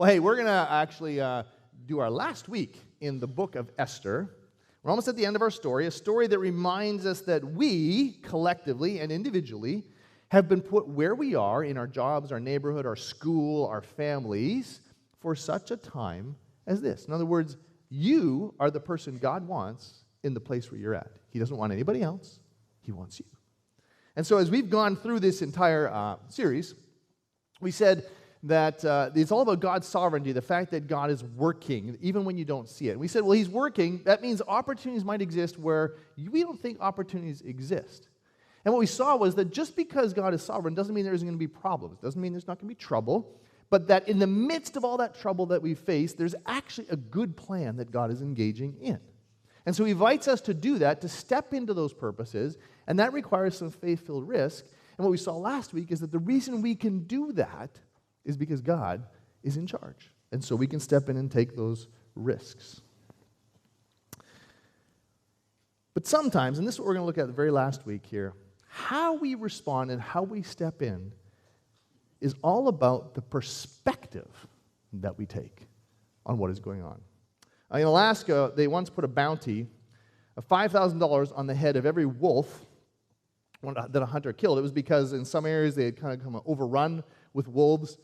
Well, hey, we're going to actually do our last week in the book of Esther. We're almost at the end of our story, a story that reminds us that we, collectively and individually, have been put where we are in our jobs, our neighborhood, our school, our families, for such a time as this. In other words, you are the person God wants in the place where you're at. He doesn't want anybody else. He wants you. And so as we've gone through this entire series, we said that it's all about God's sovereignty, the fact that God is working, even when you don't see it. And we said, well, He's working. That means opportunities might exist where we don't think opportunities exist. And what we saw was that just because God is sovereign doesn't mean there isn't going to be problems. Doesn't mean there's not going to be trouble. But that in the midst of all that trouble that we face, there's actually a good plan that God is engaging in. And so He invites us to do that, to step into those purposes, and that requires some faith-filled risk. And what we saw last week is that the reason we can do that is because God is in charge. And so we can step in and take those risks. But sometimes, and this is what we're going to look at the very last week here, how we respond and how we step in is all about the perspective that we take on what is going on. In Alaska, they once put a bounty of $5,000 on the head of every wolf that a hunter killed. It was because in some areas they had kind of come overrun with wolves,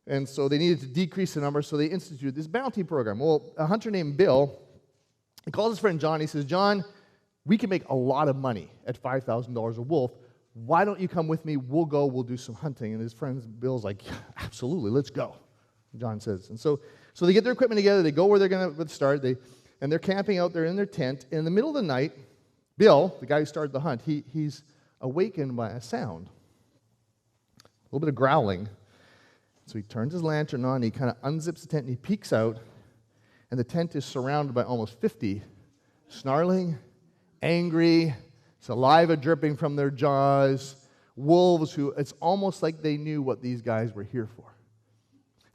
and so they needed to decrease the number, so they instituted this bounty program. Well, a hunter named Bill, he calls his friend John. He says, John, we can make a lot of money at $5,000 a wolf. Why don't you come with me? We'll go, we'll do some hunting. And his friend Bill's like, yeah, absolutely, let's go, John says. And so they get their equipment together, they go where they're going to start, and they're camping out there in their tent. And in the middle of the night, Bill, the guy who started the hunt, he's awakened by a sound, a little bit of growling. So he turns his lantern on, he kind of unzips the tent, and he peeks out, and the tent is surrounded by almost 50 snarling, angry, saliva dripping from their jaws, wolves who, it's almost like they knew what these guys were here for.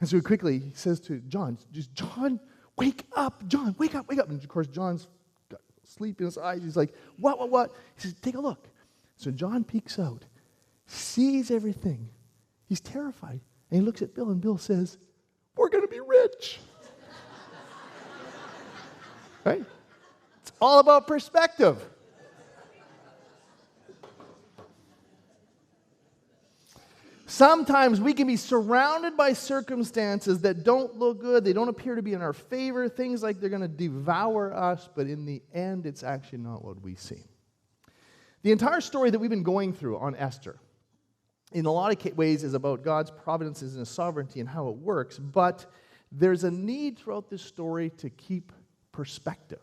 And so he says to John, John, wake up, John, wake up. And of course, John's got sleep in his eyes. He's like, what? He says, take a look. So John peeks out, sees everything. He's terrified. And he looks at Bill, and Bill says, we're going to be rich. Right? It's all about perspective. Sometimes we can be surrounded by circumstances that don't look good. They don't appear to be in our favor. Things like they're going to devour us, but in the end, it's actually not what we see. The entire story that we've been going through on Esther, in a lot of ways, is about God's providences and His sovereignty and how it works, but there's a need throughout this story to keep perspective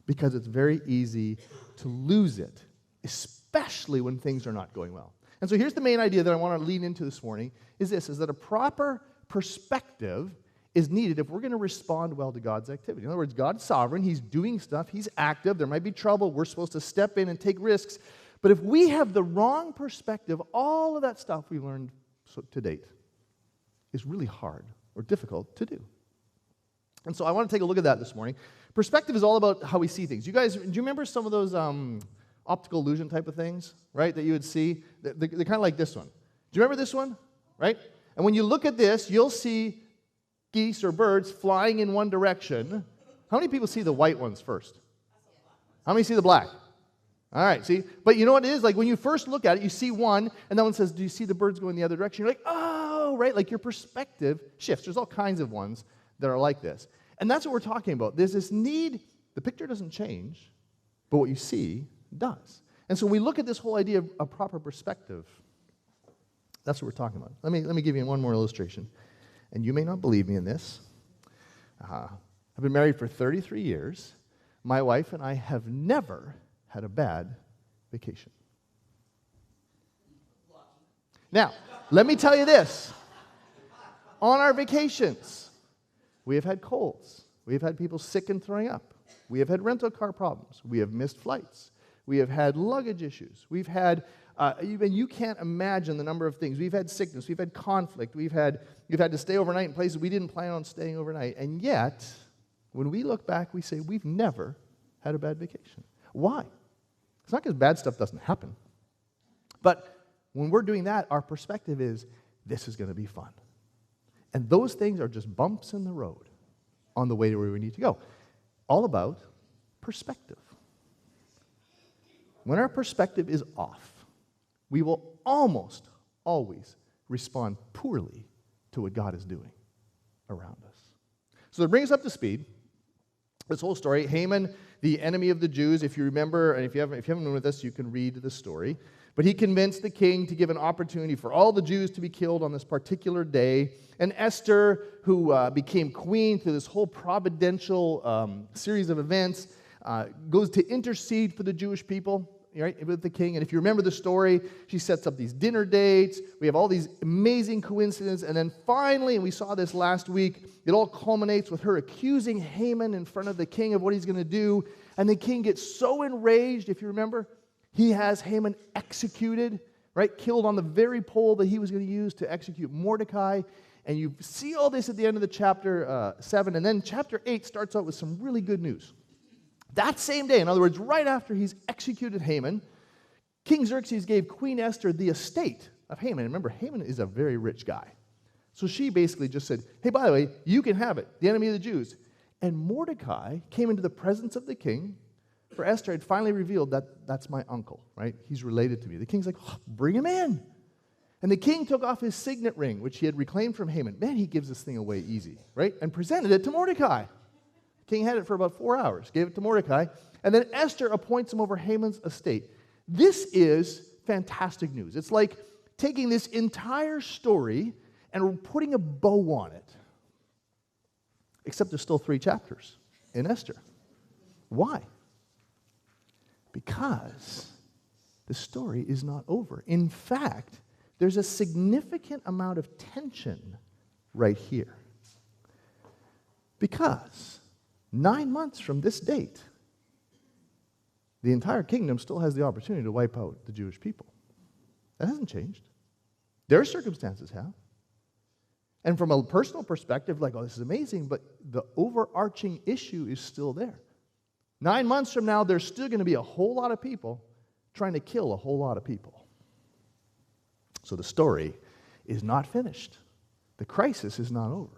because it's very easy to lose it, especially when things are not going well. And so here's the main idea that I want to lean into this morning, is that a proper perspective is needed if we're going to respond well to God's activity. In other words, God's sovereign, He's doing stuff, He's active, there might be trouble, we're supposed to step in and take risks, but if we have the wrong perspective, all of that stuff we learned to date is really hard or difficult to do. And so I want to take a look at that this morning. Perspective is all about how we see things. You guys, do you remember some of those optical illusion type of things, right, that you would see? They're kind of like this one. Do you remember this one, right? And when you look at this, you'll see geese or birds flying in one direction. How many people see the white ones first? How many see the black? All right, see? But you know what it is? Like when you first look at it, you see one, and that one says, do you see the birds going the other direction? You're like, oh, right? Like your perspective shifts. There's all kinds of ones that are like this. And that's what we're talking about. There's this need, the picture doesn't change, but what you see does. And so when we look at this whole idea of a proper perspective, that's what we're talking about. Let me give you one more illustration. And you may not believe me in this. I've been married for 33 years. My wife and I have never had a bad vacation. Now, let me tell you this. On our vacations, we have had colds. We have had people sick and throwing up. We have had rental car problems. We have missed flights. We have had luggage issues. We've had, even you can't imagine the number of things. We've had sickness. We've had conflict. We've had to stay overnight in places we didn't plan on staying overnight. And yet, when we look back, we say we've never had a bad vacation. Why? It's not because bad stuff doesn't happen. But when we're doing that, our perspective is, this is going to be fun. And those things are just bumps in the road on the way to where we need to go. All about perspective. When our perspective is off, we will almost always respond poorly to what God is doing around us. So to bring us up to speed, this whole story, Haman, the enemy of the Jews, if you remember, and if you haven't been with us, you can read the story. But he convinced the king to give an opportunity for all the Jews to be killed on this particular day. And Esther, who became queen through this whole providential series of events, goes to intercede for the Jewish people, right, with the king. And if you remember the story, she sets up these dinner dates. We have all these amazing coincidences. And then finally, and we saw this last week, it all culminates with her accusing Haman in front of the king of what he's going to do. And the king gets so enraged, if you remember, he has Haman executed, right, killed on the very pole that he was going to use to execute Mordecai. And you see all this at the end of the chapter 7. And then chapter 8 starts out with some really good news. That same day, in other words, right after he's executed Haman, King Xerxes gave Queen Esther the estate of Haman. Remember, Haman is a very rich guy. So she basically just said, hey, by the way, you can have it, the enemy of the Jews. And Mordecai came into the presence of the king, for Esther had finally revealed that that's my uncle, right? He's related to me. The king's like, oh, bring him in. And the king took off his signet ring, which he had reclaimed from Haman. Man, he gives this thing away easy, right? And presented it to Mordecai. The king had it for about 4 hours, gave it to Mordecai, and then Esther appoints him over Haman's estate. This is fantastic news. It's like taking this entire story and putting a bow on it. Except there's still 3 chapters in Esther. Why? Because the story is not over. In fact, there's a significant amount of tension right here. Because 9 months from this date, the entire kingdom still has the opportunity to wipe out the Jewish people. That hasn't changed. Their circumstances have. And from a personal perspective, like, oh, this is amazing, but the overarching issue is still there. 9 months from now, there's still going to be a whole lot of people trying to kill a whole lot of people. So the story is not finished. The crisis is not over.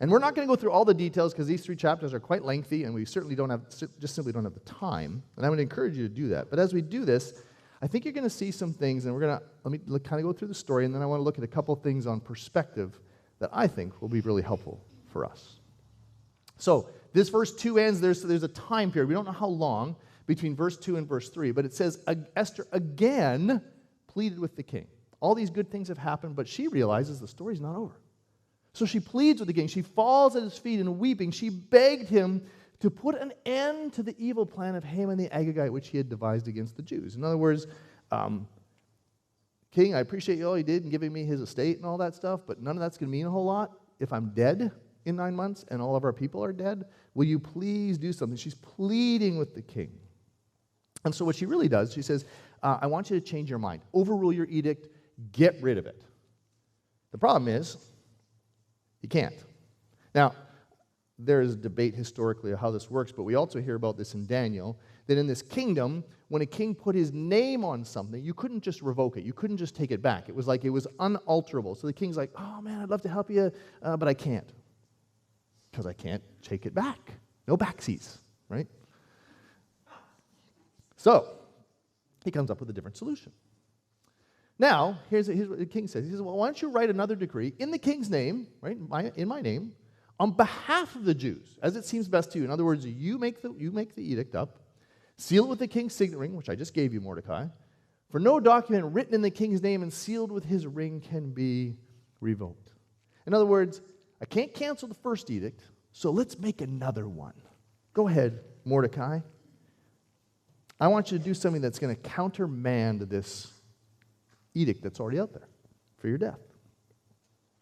And we're not going to go through all the details because these 3 chapters are quite lengthy, and we certainly simply don't have the time. And I would encourage you to do that. But as we do this, I think you're going to see some things, and let me kind of go through the story, and then I want to look at a couple things on perspective that I think will be really helpful for us. So this verse 2 ends, there's a time period. We don't know how long between verse 2 and verse 3, but it says, Esther again pleaded with the king. All these good things have happened, but she realizes the story's not over. So she pleads with the king. She falls at his feet and weeping. She begged him to put an end to the evil plan of Haman the Agagite, which he had devised against the Jews. In other words, King, I appreciate all you did in giving me his estate and all that stuff, but none of that's going to mean a whole lot if I'm dead in 9 months and all of our people are dead. Will you please do something? She's pleading with the king. And so what she really does, she says, I want you to change your mind. Overrule your edict. Get rid of it. The problem is, you can't. Now, there is debate historically of how this works, but we also hear about this in Daniel, that in this kingdom, when a king put his name on something, you couldn't just revoke it. You couldn't just take it back. It was like it was unalterable. So the king's like, oh man, I'd love to help you, but I can't. Because I can't take it back. No backseats, right? So, he comes up with a different solution. Now, here's what the king says. He says, well, why don't you write another decree in the king's name, right, in my name, on behalf of the Jews, as it seems best to you. In other words, you make the edict up, seal it with the king's signet ring, which I just gave you, Mordecai. For no document written in the king's name and sealed with his ring can be revoked. In other words, I can't cancel the first edict, so let's make another one. Go ahead, Mordecai. I want you to do something that's going to countermand this edict that's already out there for your death.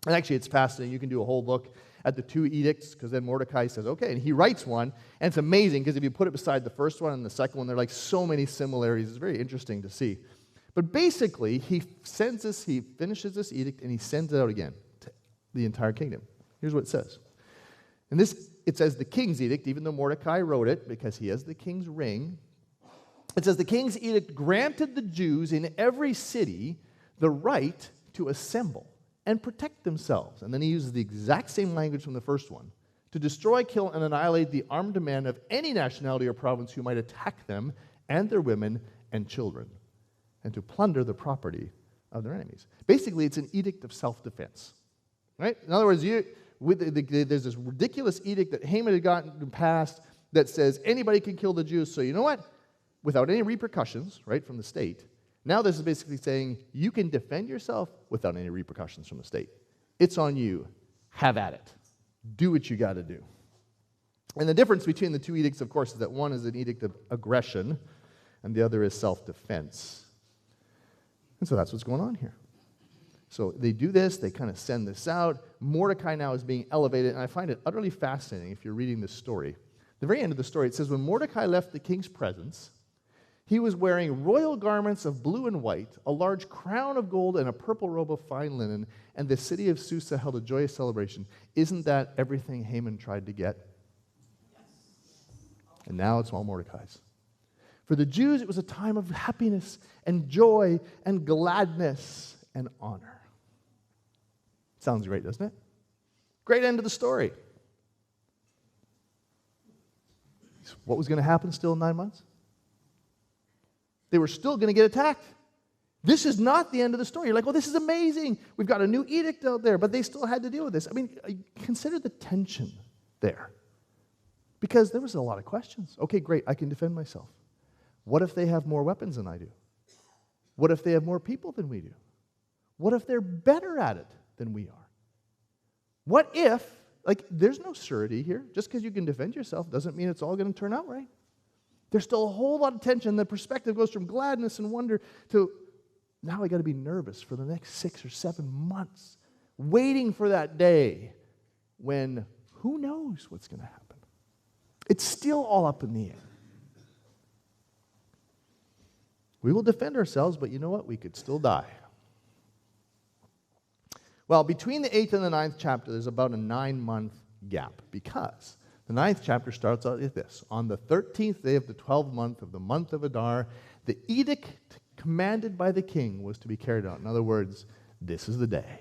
And actually, it's fascinating. You can do a whole look at the 2 edicts, because then Mordecai says, okay, and he writes one, and it's amazing, because if you put it beside the first one and the second one, there are like so many similarities. It's very interesting to see. But basically, he finishes this edict, and he sends it out again to the entire kingdom. Here's what it says. And it says the king's edict, even though Mordecai wrote it, because he has the king's ring. It says the king's edict granted the Jews in every city the right to assemble and protect themselves. And then he uses the exact same language from the first one. To destroy, kill, and annihilate the armed men of any nationality or province who might attack them and their women and children, and to plunder the property of their enemies. Basically, it's an edict of self-defense. Right? In other words, there's this ridiculous edict that Haman had gotten passed that says anybody can kill the Jews. So you know what? Without any repercussions, right, from the state, now this is basically saying you can defend yourself without any repercussions from the state. It's on you. Have at it. Do what you got to do. And the difference between the two edicts, of course, is that one is an edict of aggression and the other is self-defense. And so that's what's going on here. So they do this, they kind of send this out. Mordecai now is being elevated, and I find it utterly fascinating if you're reading this story. The very end of the story, it says, when Mordecai left the king's presence, he was wearing royal garments of blue and white, a large crown of gold, and a purple robe of fine linen, and the city of Susa held a joyous celebration. Isn't that everything Haman tried to get? And now it's all Mordecai's. For the Jews, it was a time of happiness and joy and gladness and honor. Sounds great, doesn't it? Great end of the story. What was going to happen still in 9 months? They were still going to get attacked. This is not the end of the story. You're like, well, this is amazing. We've got a new edict out there, but they still had to deal with this. I mean, consider the tension there. Because there was a lot of questions. Okay, great, I can defend myself. What if they have more weapons than I do? What if they have more people than we do? What if they're better at it than we are? What if, there's no surety here. Just because you can defend yourself doesn't mean it's all going to turn out right. There's still a whole lot of tension. The perspective goes from gladness and wonder to, now I got to be nervous for the next 6 or 7 months, waiting for that day when who knows what's going to happen. It's still all up in the air. We will defend ourselves, but you know what? We could still die. Well, between the 8th and the 9th chapter, there's about a 9-month gap because the 9th chapter starts out with this. On the 13th day of the 12th month of the month of Adar, the edict commanded by the king was to be carried out. In other words, this is the day.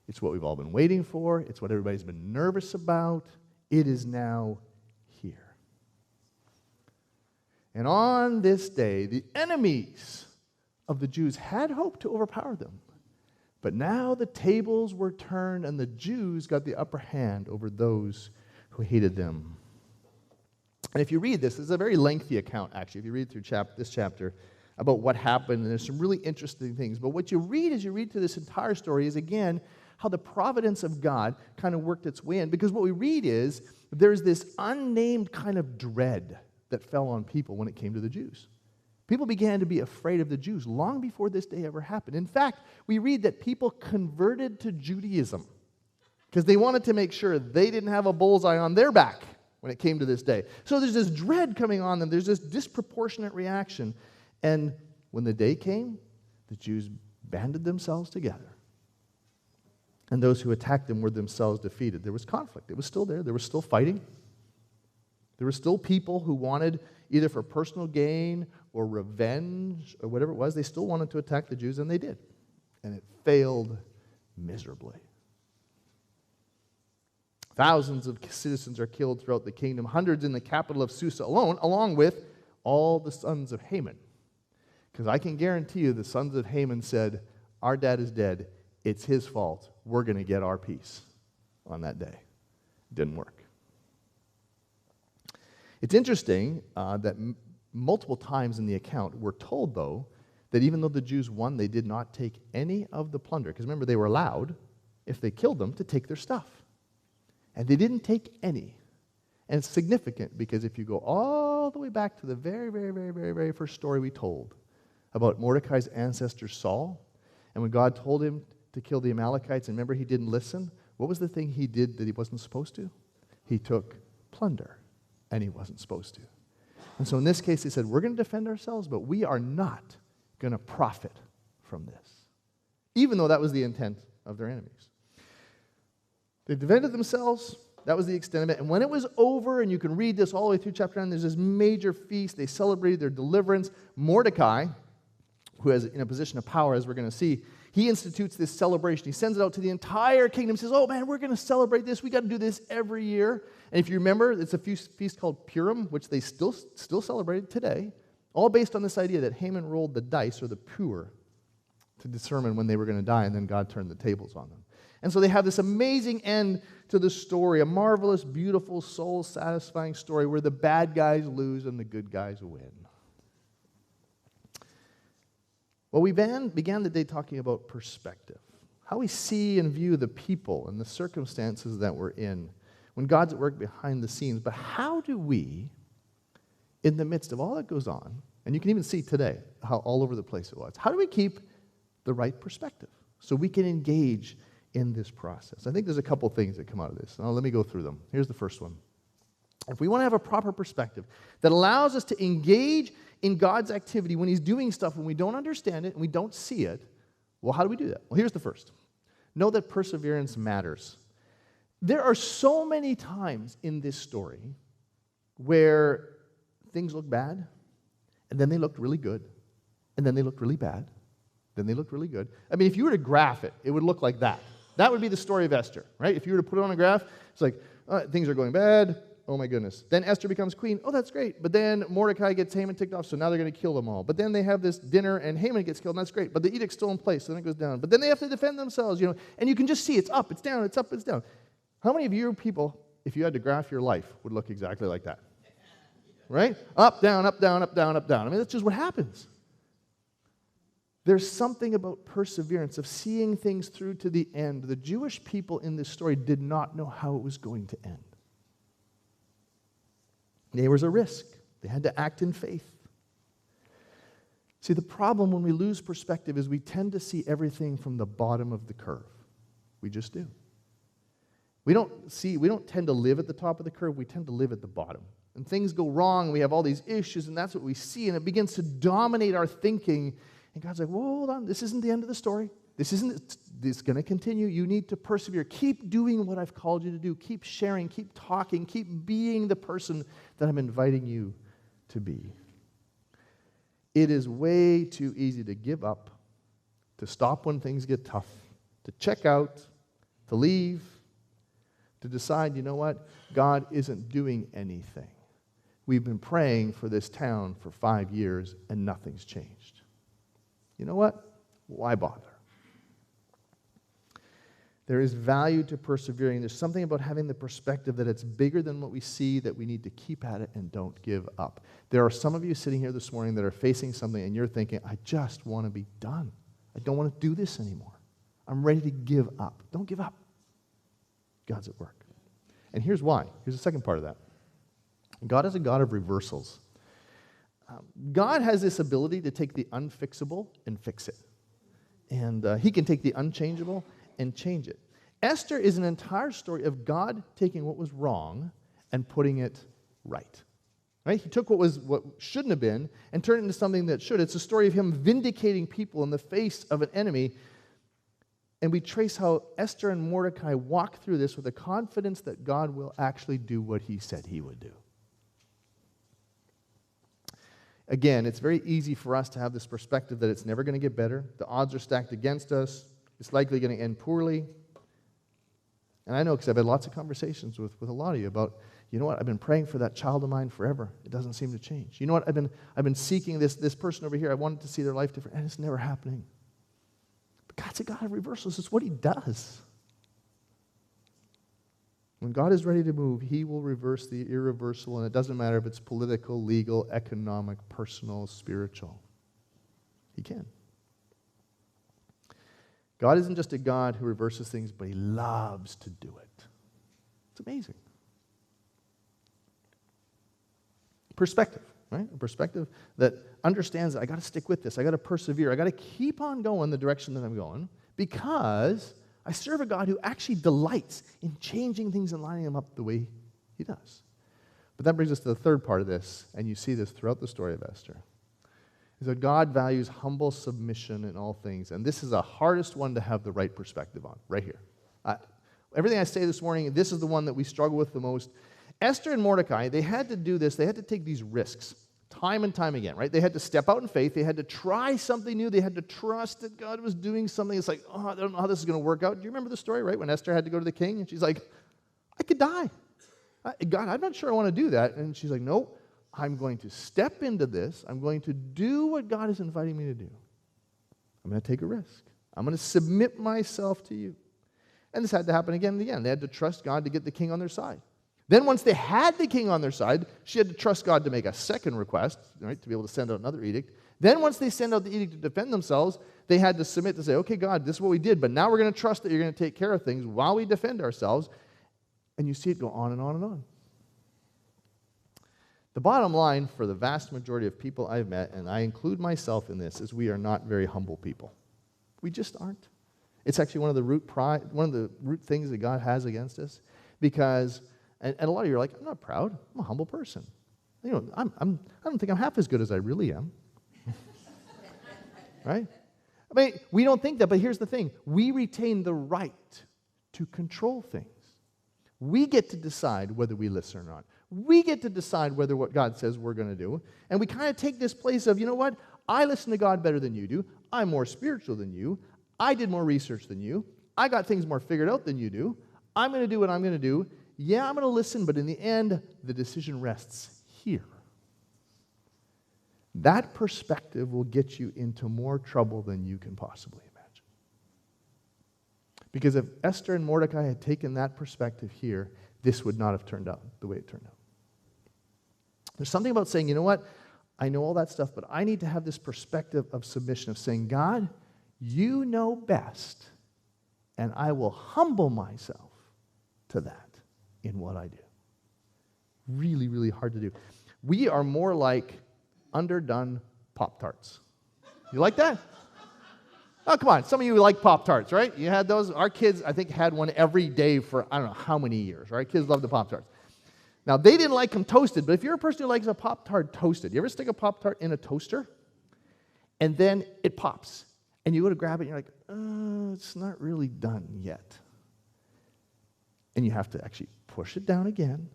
It's what we've all been waiting for. It's what everybody's been nervous about. It is now here. And on this day, the enemies of the Jews had hoped to overpower them. But now the tables were turned and the Jews got the upper hand over those who hated them. And if you read this, it's a very lengthy account, actually, if you read through this chapter about what happened, and there's some really interesting things. But what you read as you read through this entire story is, again, how the providence of God kind of worked its way in. Because what we read is there's this unnamed kind of dread that fell on people when it came to the Jews. People began to be afraid of the Jews long before this day ever happened. In fact, we read that people converted to Judaism because they wanted to make sure they didn't have a bullseye on their back when it came to this day. So there's this dread coming on them. There's this disproportionate reaction. And when the day came, the Jews banded themselves together. And those who attacked them were themselves defeated. There was conflict. It was still there. There was still fighting. There were still people who wanted, either for personal gain or revenge or whatever it was, they still wanted to attack the Jews, and they did. And it failed miserably. Thousands of citizens are killed throughout the kingdom, hundreds in the capital of Susa alone, along with all the sons of Haman. Because I can guarantee you the sons of Haman said, our dad is dead. It's his fault. We're going to get our peace on that day. It didn't work. It's interesting that multiple times in the account we're told, though, that even though the Jews won, they did not take any of the plunder. Because remember, they were allowed, if they killed them, to take their stuff. And they didn't take any. And it's significant because if you go all the way back to the very, very, very, very, very first story we told about Mordecai's ancestor Saul, and when God told him to kill the Amalekites, and remember he didn't listen, what was the thing he did that he wasn't supposed to? He took plunder, and he wasn't supposed to. And so in this case, they said, we're going to defend ourselves, but we are not going to profit from this, even though that was the intent of their enemies. They defended themselves. That was the extent of it. And when it was over, and you can read this all the way through chapter 9, there's this major feast. They celebrated their deliverance. Mordecai, who is in a position of power, as we're going to see, he institutes this celebration. He sends it out to the entire kingdom. He says, oh man, we're going to celebrate this. We got to do this every year. And if you remember, it's a feast called Purim, which they still celebrate today, all based on this idea that Haman rolled the dice, or the pur, to determine when they were going to die, and then God turned the tables on them. And so they have this amazing end to the story, a marvelous, beautiful, soul-satisfying story where the bad guys lose and the good guys win. Well, we began the day talking about perspective, how we see and view the people and the circumstances that we're in when God's at work behind the scenes. But how do we, in the midst of all that goes on, and you can even see today how all over the place it was, how do we keep the right perspective so we can engage in this process? I think there's a couple things that come out of this. Now, let me go through them. Here's the first one. If we want to have a proper perspective that allows us to engage in God's activity when he's doing stuff when we don't understand it and we don't see it, well, how do we do that? Well, here's the first. Know that perseverance matters. There are so many times in this story where things look bad, and then they looked really good, and then they looked really bad, then they looked really good. I mean, if you were to graph it, it would look like that. That would be the story of Esther, right? If you were to put it on a graph, it's like, things are going bad. Oh my goodness. Then Esther becomes queen. Oh, that's great. But then Mordecai gets Haman ticked off, so now they're going to kill them all. But then they have this dinner, and Haman gets killed, and that's great. But the edict's still in place, so then it goes down. But then they have to defend themselves, and you can just see it's up, it's down, it's up, it's down. How many of you people, if you had to graph your life, would look exactly like that? Right? Up, down, up, down, up, down, up, down. I mean, that's just what happens. There's something about perseverance, of seeing things through to the end. The Jewish people in this story did not know how it was going to end. There was a risk. They had to act in faith. See, the problem when we lose perspective is we tend to see everything from the bottom of the curve. We just do. We don't tend to live at the top of the curve. We tend to live at the bottom. And things go wrong, we have all these issues, and that's what we see, and it begins to dominate our thinking. And God's like, whoa, hold on, this isn't the end of the story. This is going to continue. You need to persevere. Keep doing what I've called you to do. Keep sharing, keep talking, keep being the person that I'm inviting you to be. It is way too easy to give up, to stop when things get tough, to check out, to leave, to decide, you know what, God isn't doing anything. We've been praying for this town for 5 years and nothing's changed. You know what? Why bother? There is value to persevering. There's something about having the perspective that it's bigger than what we see, that we need to keep at it and don't give up. There are some of you sitting here this morning that are facing something and you're thinking, I just want to be done. I don't want to do this anymore. I'm ready to give up. Don't give up. God's at work. And here's why. Here's the second part of that. God is a God of reversals. God has this ability to take the unfixable and fix it. And he can take the unchangeable and change it. Esther is an entire story of God taking what was wrong and putting it right. Right? He took what shouldn't have been and turned it into something that should. It's a story of him vindicating people in the face of an enemy. And we trace how Esther and Mordecai walk through this with a confidence that God will actually do what he said he would do. Again, it's very easy for us to have this perspective that it's never going to get better. The odds are stacked against us. It's likely going to end poorly. And I know because I've had lots of conversations with a lot of you about, you know what, I've been praying for that child of mine forever. It doesn't seem to change. You know what, I've been seeking this person over here. I wanted to see their life different, and it's never happening. But God's a God of reversals. It's what he does. When God is ready to move, he will reverse the irreversible, and it doesn't matter if it's political, legal, economic, personal, spiritual. He can. God isn't just a God who reverses things, but he loves to do it. It's amazing. Perspective, right? A perspective that understands that I got to stick with this. I got to persevere. I got to keep on going the direction that I'm going because I serve a God who actually delights in changing things and lining them up the way he does. But that brings us to the third part of this, and you see this throughout the story of Esther, is that God values humble submission in all things. And this is the hardest one to have the right perspective on, right here. Everything I say this morning, this is the one that we struggle with the most. Esther and Mordecai, they had to do this. They had to take these risks time and time again, right? They had to step out in faith. They had to try something new. They had to trust that God was doing something. It's like, oh, I don't know how this is going to work out. Do you remember the story, right? When Esther had to go to the king, and she's like, I could die. God, I'm not sure I want to do that. And she's like, no, I'm going to step into this. I'm going to do what God is inviting me to do. I'm going to take a risk. I'm going to submit myself to you. And this had to happen again and again. They had to trust God to get the king on their side. Then once they had the king on their side, she had to trust God to make a second request, right, to be able to send out another edict. Then once they send out the edict to defend themselves, they had to submit to say, okay, God, this is what we did, but now we're going to trust that you're going to take care of things while we defend ourselves. And you see it go on and on and on. The bottom line for the vast majority of people I've met, and I include myself in this, is we are not very humble people. We just aren't. It's actually one of the root things that God has against us, because, and a lot of you are like, I'm not proud. I'm a humble person. You know, I don't think I'm half as good as I really am. Right? I mean, we don't think that, but here's the thing. We retain the right to control things. We get to decide whether we listen or not. We get to decide whether what God says we're going to do. And we kind of take this place of, you know what? I listen to God better than you do. I'm more spiritual than you. I did more research than you. I got things more figured out than you do. I'm going to do what I'm going to do. Yeah, I'm going to listen, but in the end, the decision rests here. That perspective will get you into more trouble than you can possibly imagine. Because if Esther and Mordecai had taken that perspective here, this would not have turned out the way it turned out. There's something about saying, you know what? I know all that stuff, but I need to have this perspective of submission, of saying, God, you know best, and I will humble myself to that in what I do. Really, really hard to do. We are more like underdone Pop-Tarts. You like that? Oh, come on. Some of you like Pop-Tarts, right? You had those? Our kids, I think, had one every day for I don't know how many years, right? Kids love the Pop-Tarts. Now, they didn't like them toasted, but if you're a person who likes a Pop-Tart toasted, you ever stick a Pop-Tart in a toaster? And then it pops. And you go to grab it, and you're like, it's not really done yet. And you have to actually push it down again,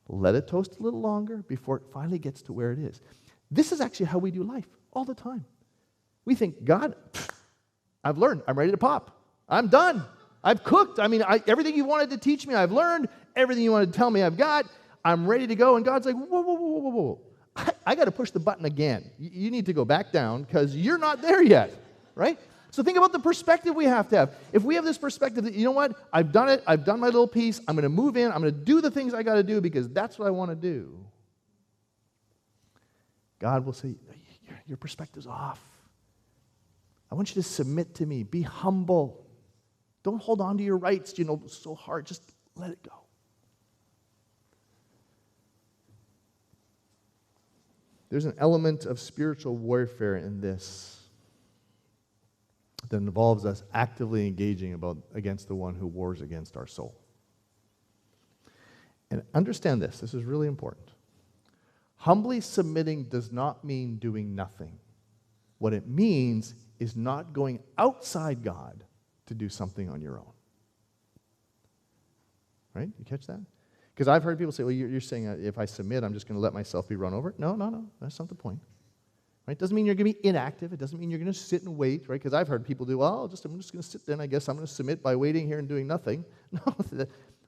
let it toast a little longer before it finally gets to where it is. This is actually how we do life all the time. We think, God, I've learned. I'm ready to pop. I'm done. I've cooked. I mean, everything you wanted to teach me, I've learned. Everything you wanted to tell me, I've got. I'm ready to go. And God's like, whoa, whoa, whoa, whoa, whoa. I got to push the button again. You need to go back down because you're not there yet, right? So think about the perspective we have to have. If we have this perspective that, you know what, I've done it. I've done my little piece. I'm going to move in. I'm going to do the things I got to do because that's what I want to do. God will say, your perspective's off. I want you to submit to me. Be humble. Don't hold on to your rights, so hard. Just let it go. There's an element of spiritual warfare in this that involves us actively engaging against the one who wars against our soul. And understand this. This is really important. Humbly submitting does not mean doing nothing. What it means is not going outside God to do something on your own. Right? You catch that? Because I've heard people say, well, you're saying if I submit, I'm just going to let myself be run over. No. That's not the point. Right? It doesn't mean you're going to be inactive. It doesn't mean you're going to sit and wait. Right? Because I've heard people do, well, I'm just going to sit there, and I guess I'm going to submit by waiting here and doing nothing. No.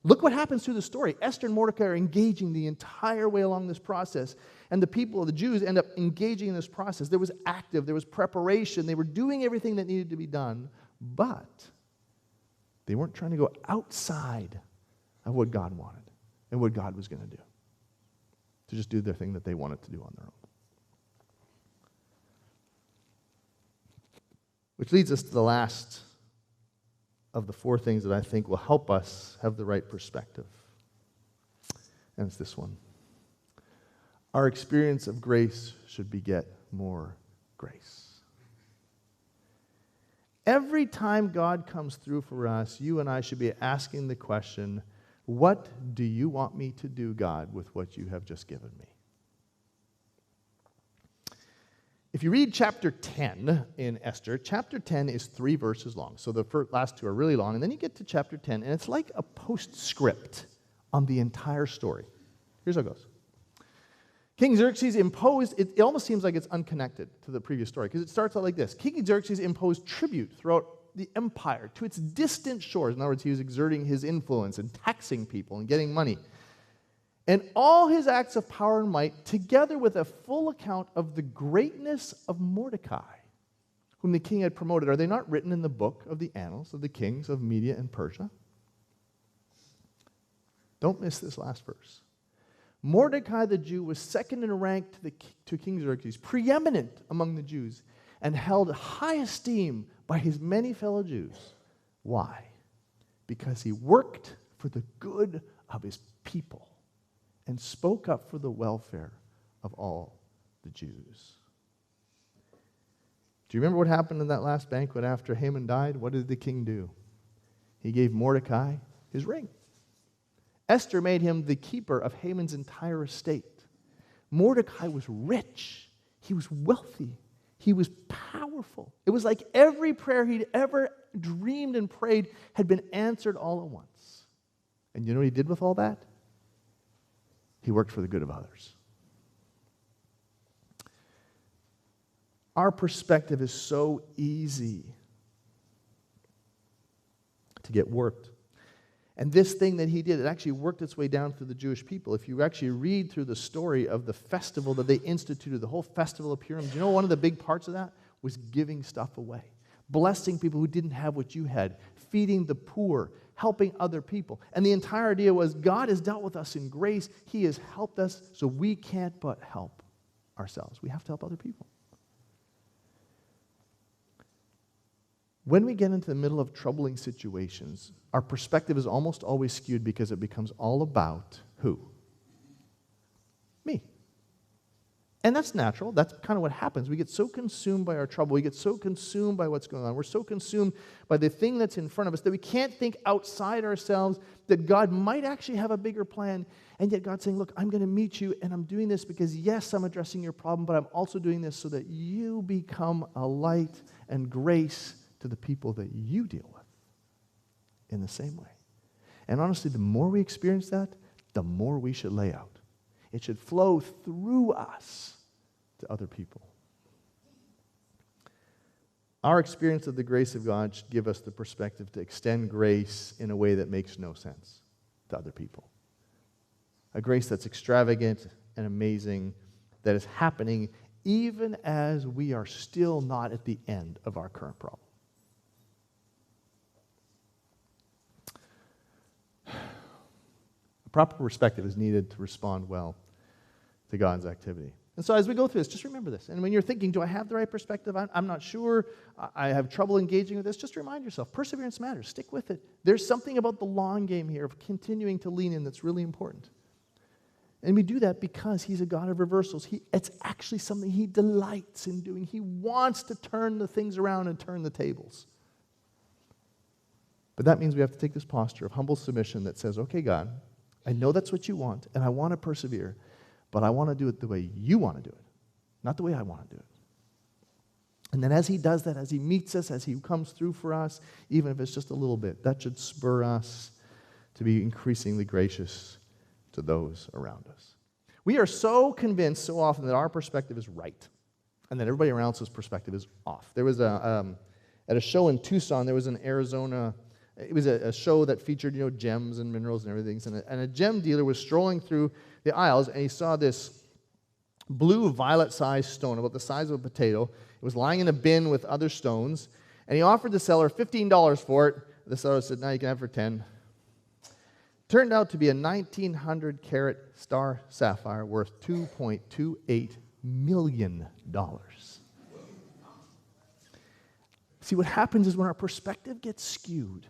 Look what happens through the story. Esther and Mordecai are engaging the entire way along this process. And the people, the Jews, end up engaging in this process. There was preparation. They were doing everything that needed to be done. But they weren't trying to go outside of what God wanted and what God was going to do. To just do their thing that they wanted to do on their own. Which leads us to the last of the four things that I think will help us have the right perspective. And it's this one. Our experience of grace should beget more grace. Every time God comes through for us, you and I should be asking the question, what do you want me to do, God, with what you have just given me? If you read chapter 10 in Esther, chapter 10 is 3 verses long. So the last 2 are really long. And then you get to chapter 10, and it's like a postscript on the entire story. Here's how it goes. King Xerxes imposed, it almost seems like it's unconnected to the previous story, because it starts out like this. King Xerxes imposed tribute throughout the empire to its distant shores. In other words, he was exerting his influence and taxing people and getting money. And all his acts of power and might, together with a full account of the greatness of Mordecai, whom the king had promoted, are they not written in the book of the annals of the kings of Media and Persia? Don't miss this last verse. Mordecai the Jew was second in rank to King Xerxes, preeminent among the Jews, and held high esteem by his many fellow Jews. Why? Because he worked for the good of his people and spoke up for the welfare of all the Jews. Do you remember what happened in that last banquet after Haman died? What did the king do? He gave Mordecai his ring. Esther made him the keeper of Haman's entire estate. Mordecai was rich. He was wealthy. He was powerful. It was like every prayer he'd ever dreamed and prayed had been answered all at once. And you know what he did with all that? He worked for the good of others. Our perspective is so easy to get warped. And this thing that he did, it actually worked its way down through the Jewish people. If you actually read through the story of the festival that they instituted, the whole festival of Purim, do you know one of the big parts of that was giving stuff away? Blessing people who didn't have what you had, feeding the poor, helping other people. And the entire idea was God has dealt with us in grace. He has helped us, so we can't but help ourselves. We have to help other people. When we get into the middle of troubling situations, our perspective is almost always skewed because it becomes all about who? Me. And that's natural. That's kind of what happens. We get so consumed by our trouble. We get so consumed by what's going on. We're so consumed by the thing that's in front of us that we can't think outside ourselves that God might actually have a bigger plan. And yet God's saying, look, I'm going to meet you, and I'm doing this because, yes, I'm addressing your problem, but I'm also doing this so that you become a light and grace to the people that you deal with in the same way. And honestly, the more we experience that, the more we should lay out. It should flow through us to other people. Our experience of the grace of God should give us the perspective to extend grace in a way that makes no sense to other people. A grace that's extravagant and amazing, that is happening even as we are still not at the end of our current problem. Proper perspective is needed to respond well to God's activity. And so as we go through this, just remember this. And when you're thinking, do I have the right perspective? I'm not sure. I have trouble engaging with this. Just remind yourself, perseverance matters. Stick with it. There's something about the long game here of continuing to lean in that's really important. And we do that because he's a God of reversals. It's actually something he delights in doing. He wants to turn the things around and turn the tables. But that means we have to take this posture of humble submission that says, okay, God, I know that's what you want, and I want to persevere, but I want to do it the way you want to do it, not the way I want to do it. And then as he does that, as he meets us, as he comes through for us, even if it's just a little bit, that should spur us to be increasingly gracious to those around us. We are so convinced so often that our perspective is right, and that everybody around us' perspective is off. There was at a show in Tucson, there was an Arizona. It was a show that featured, gems and minerals and everything. And a gem dealer was strolling through the aisles, and he saw this blue violet-sized stone, about the size of a potato. It was lying in a bin with other stones, and he offered the seller $15 for it. The seller said, "No, you can have it for $10." Turned out to be a 1,900-carat star sapphire worth $2.28 million. See, what happens is when our perspective gets skewed,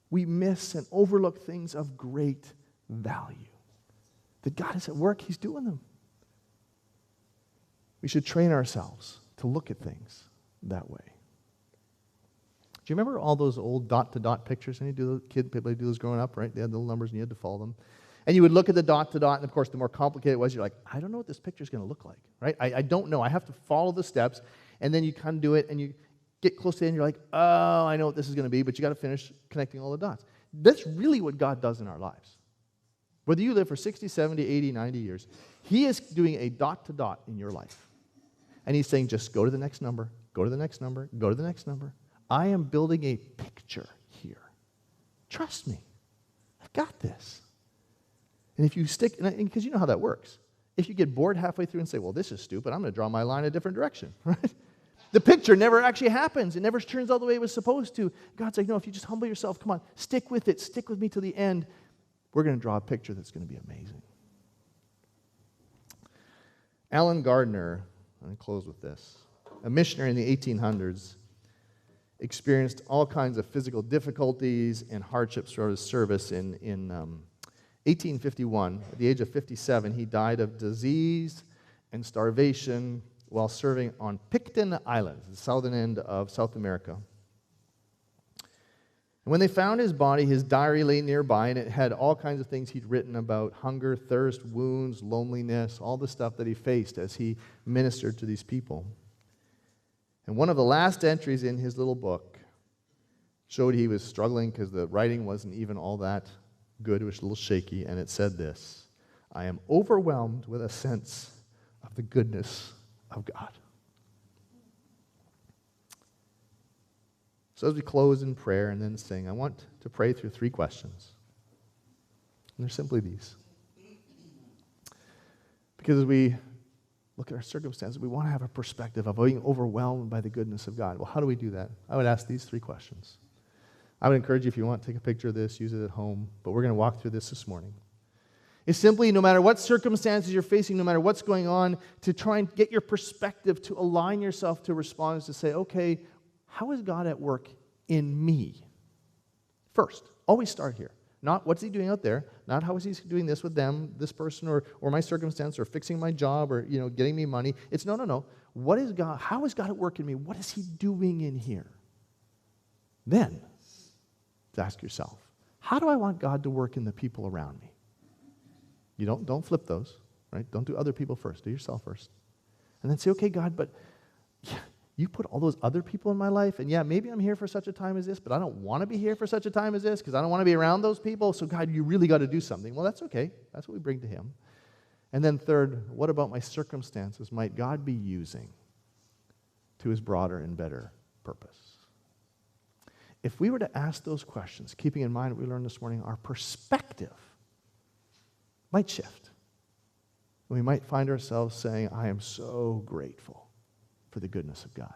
we miss and overlook things of great value. That God is at work, he's doing them. We should train ourselves to look at things that way. Do you remember all those old dot-to-dot pictures? Any people do those growing up, right? They had little numbers and you had to follow them. And you would look at the dot-to-dot, and of course, the more complicated it was, you're like, I don't know what this picture is going to look like, right? I don't know. I have to follow the steps, and then you kind of do it, and you get close to the end, you're like, oh, I know what this is going to be, but you got to finish connecting all the dots. That's really what God does in our lives. Whether you live for 60, 70, 80, 90 years, he is doing a dot to dot in your life. And he's saying, just go to the next number, go to the next number, go to the next number. I am building a picture here. Trust me. I've got this. And if you stick, because you know how that works. If you get bored halfway through and say, well, this is stupid, I'm going to draw my line a different direction, right? The picture never actually happens. It never turns out the way it was supposed to. God's like, no, if you just humble yourself, come on, stick with it. Stick with me to the end. We're going to draw a picture that's going to be amazing. Alan Gardner, I'm going to close with this, a missionary in the 1800s, experienced all kinds of physical difficulties and hardships throughout his service. In 1851, at the age of 57, he died of disease and starvation while serving on Pitcairn Island, the southern end of South America. And when they found his body, his diary lay nearby, and it had all kinds of things he'd written about hunger, thirst, wounds, loneliness, all the stuff that he faced as he ministered to these people. And one of the last entries in his little book showed he was struggling because the writing wasn't even all that good. It was a little shaky, and it said this: I am overwhelmed with a sense of the goodness of God. So as we close in prayer and then sing, I want to pray through 3 questions. And they're simply these. Because as we look at our circumstances, we want to have a perspective of being overwhelmed by the goodness of God. Well, how do we do that? I would ask these 3 questions. I would encourage you, if you want, take a picture of this, use it at home, but we're going to walk through this morning. It's simply, no matter what circumstances you're facing, no matter what's going on, to try and get your perspective, to align yourself to respond, to say, okay, how is God at work in me? First, always start here. Not what's he doing out there, not how is he doing this with them, this person, or my circumstance, or fixing my job, or getting me money. It's no. What is God? How is God at work in me? What is he doing in here? Then, to ask yourself, how do I want God to work in the people around me? You don't flip those, right? Don't do other people first. Do yourself first. And then say, okay, God, but you put all those other people in my life, and maybe I'm here for such a time as this, but I don't want to be here for such a time as this because I don't want to be around those people. So God, you really got to do something. Well, that's okay. That's what we bring to him. And then third, what about my circumstances might God be using to his broader and better purpose? If we were to ask those questions, keeping in mind what we learned this morning, our perspective might shift. We might find ourselves saying, I am so grateful for the goodness of God.